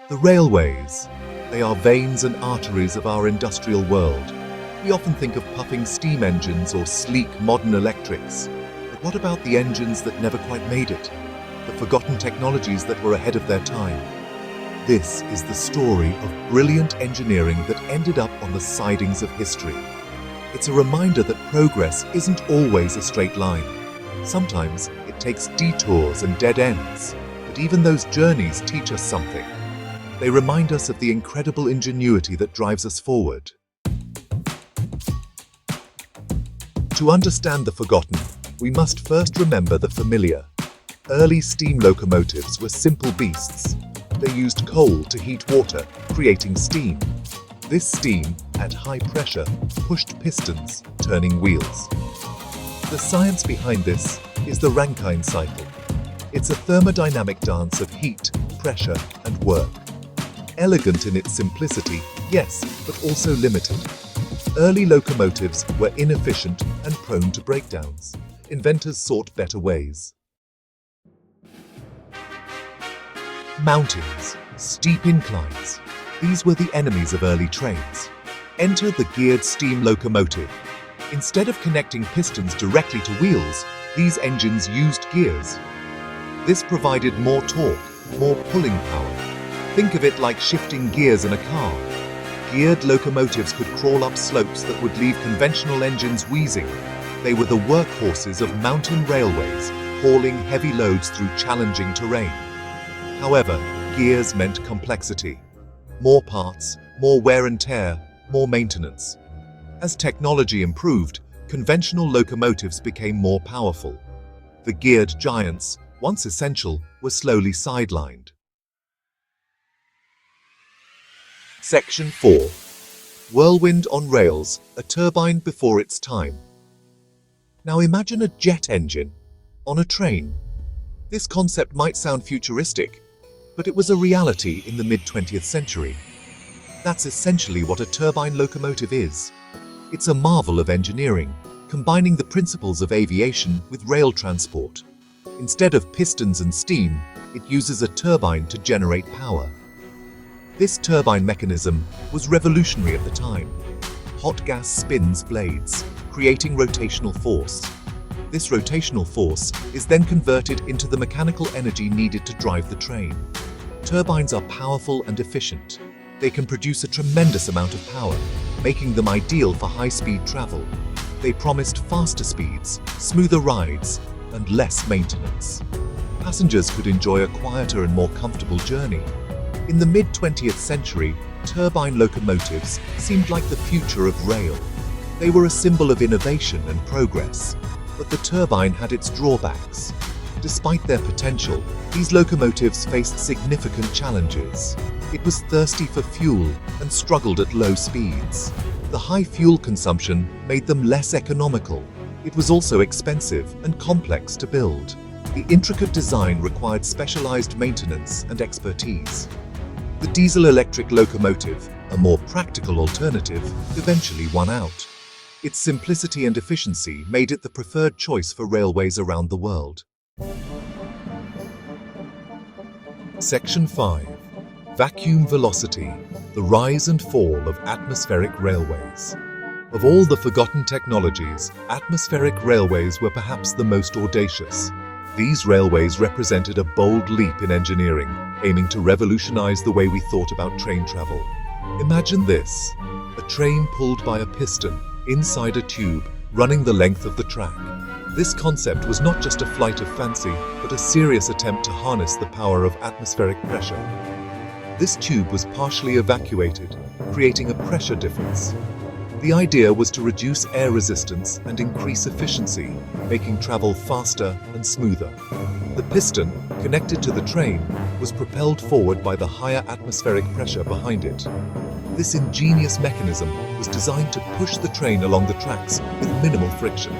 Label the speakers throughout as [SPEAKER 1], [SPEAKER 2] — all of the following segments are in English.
[SPEAKER 1] The railways. They are veins and arteries of our industrial world. We often think of puffing steam engines or sleek modern electrics. But what about the engines that never quite made it? The forgotten technologies that were ahead of their time? This is the story of brilliant engineering that ended up on the sidings of history. It's a reminder that progress isn't always a straight line. Sometimes it takes detours and dead ends, but even those journeys teach us something. They remind us of the incredible ingenuity that drives us forward. To understand the forgotten, we must first remember the familiar. Early steam locomotives were simple beasts. They used coal to heat water, creating steam. This steam, at high pressure, pushed pistons, turning wheels. The science behind this is the Rankine Cycle. It's a thermodynamic dance of heat, pressure, and work. Elegant in its simplicity, yes, but also limited. Early locomotives were inefficient and prone to breakdowns. Inventors sought better ways. Mountains, steep inclines. These were the enemies of early trains. Enter the geared steam locomotive. Instead of connecting pistons directly to wheels, these engines used gears. This provided more torque, more pulling power. Think of it like shifting gears in a car. Geared locomotives could crawl up slopes that would leave conventional engines wheezing. They were the workhorses of mountain railways, hauling heavy loads through challenging terrain. However, gears meant complexity. More parts, more wear and tear, more maintenance. As technology improved, conventional locomotives became more powerful. The geared giants, once essential, were slowly sidelined. Section 4. Whirlwind on rails, a turbine before its time. Now imagine a jet engine on a train. This concept might sound futuristic, but it was a reality in the mid-20th century. That's essentially what a turbine locomotive is. It's a marvel of engineering, combining the principles of aviation with rail transport. Instead of pistons and steam, it uses a turbine to generate power. This turbine mechanism was revolutionary at the time. Hot gas spins blades, creating rotational force. This rotational force is then converted into the mechanical energy needed to drive the train. Turbines are powerful and efficient. They can produce a tremendous amount of power, making them ideal for high-speed travel. They promised faster speeds, smoother rides, and less maintenance. Passengers could enjoy a quieter and more comfortable journey. In the mid-20th century, turbine locomotives seemed like the future of rail. They were a symbol of innovation and progress, but the turbine had its drawbacks. Despite their potential, these locomotives faced significant challenges. It was thirsty for fuel and struggled at low speeds. The high fuel consumption made them less economical. It was also expensive and complex to build. The intricate design required specialized maintenance and expertise. The diesel-electric locomotive, a more practical alternative, eventually won out. Its simplicity and efficiency made it the preferred choice for railways around the world. Section 5. Vacuum velocity, the rise and fall of atmospheric railways. Of all the forgotten technologies, atmospheric railways were perhaps the most audacious. These railways represented a bold leap in engineering, aiming to revolutionize the way we thought about train travel. Imagine this: a train pulled by a piston, inside a tube, running the length of the track. This concept was not just a flight of fancy, but a serious attempt to harness the power of atmospheric pressure. This tube was partially evacuated, creating a pressure difference. The idea was to reduce air resistance and increase efficiency, making travel faster and smoother. The piston, connected to the train, was propelled forward by the higher atmospheric pressure behind it. This ingenious mechanism was designed to push the train along the tracks with minimal friction.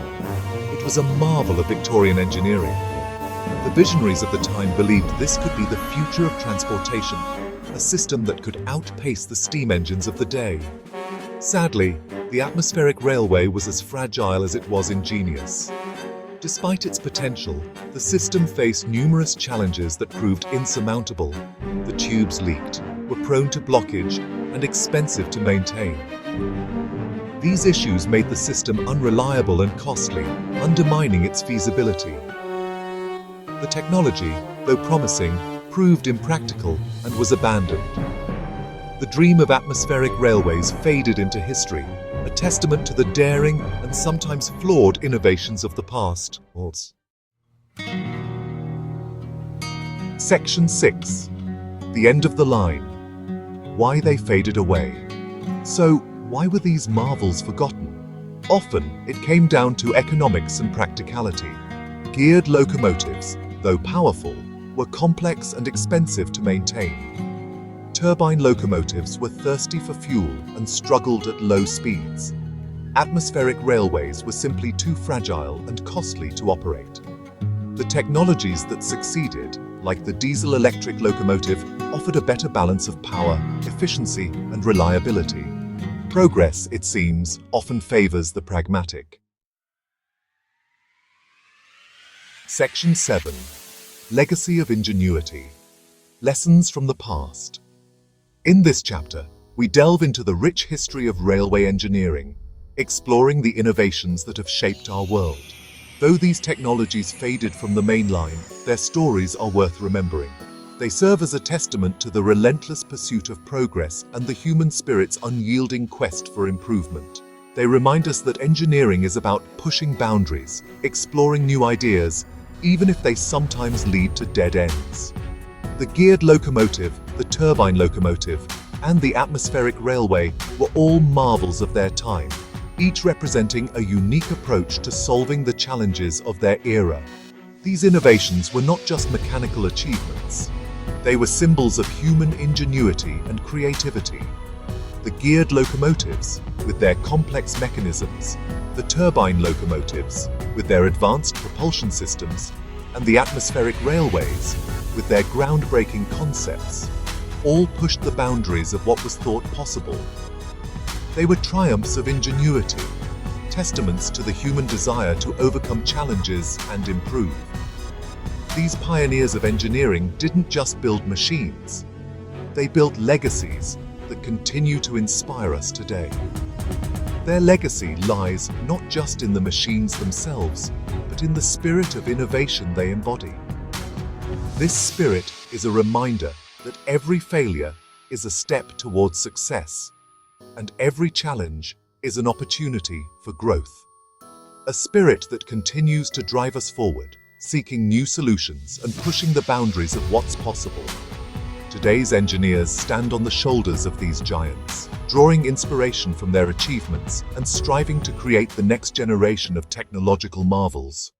[SPEAKER 1] It was a marvel of Victorian engineering. The visionaries of the time believed this could be the future of transportation, a system that could outpace the steam engines of the day. Sadly, the atmospheric railway was as fragile as it was ingenious. Despite its potential, the system faced numerous challenges that proved insurmountable. The tubes leaked, were prone to blockage and expensive to maintain. These issues made the system unreliable and costly, undermining its feasibility. The technology, though promising, proved impractical and was abandoned. The dream of atmospheric railways faded into history, a testament to the daring and sometimes flawed innovations of the past. Section 6. The end of the line. Why they faded away. So, why were these marvels forgotten? Often, it came down to economics and practicality. Geared locomotives, though powerful, were complex and expensive to maintain. Turbine locomotives were thirsty for fuel and struggled at low speeds. Atmospheric railways were simply too fragile and costly to operate. The technologies that succeeded, like the diesel-electric locomotive, offered a better balance of power, efficiency, and reliability. Progress, it seems, often favors the pragmatic. Section 7. Legacy of Ingenuity. Lessons from the past. In this chapter, we delve into the rich history of railway engineering, exploring the innovations that have shaped our world. Though these technologies faded from the main line, their stories are worth remembering. They serve as a testament to the relentless pursuit of progress and the human spirit's unyielding quest for improvement. They remind us that engineering is about pushing boundaries, exploring new ideas, even if they sometimes lead to dead ends. The geared locomotive, the turbine locomotive, and the atmospheric railway were all marvels of their time, each representing a unique approach to solving the challenges of their era. These innovations were not just mechanical achievements. They were symbols of human ingenuity and creativity. The geared locomotives, with their complex mechanisms, the turbine locomotives, with their advanced propulsion systems, and the atmospheric railways, with their groundbreaking concepts, all pushed the boundaries of what was thought possible. They were triumphs of ingenuity, testaments to the human desire to overcome challenges and improve. These pioneers of engineering didn't just build machines. They built legacies that continue to inspire us today. Their legacy lies not just in the machines themselves, but in the spirit of innovation they embody. This spirit is a reminder that every failure is a step towards success, and every challenge is an opportunity for growth. A spirit that continues to drive us forward, seeking new solutions and pushing the boundaries of what's possible. Today's engineers stand on the shoulders of these giants, drawing inspiration from their achievements and striving to create the next generation of technological marvels.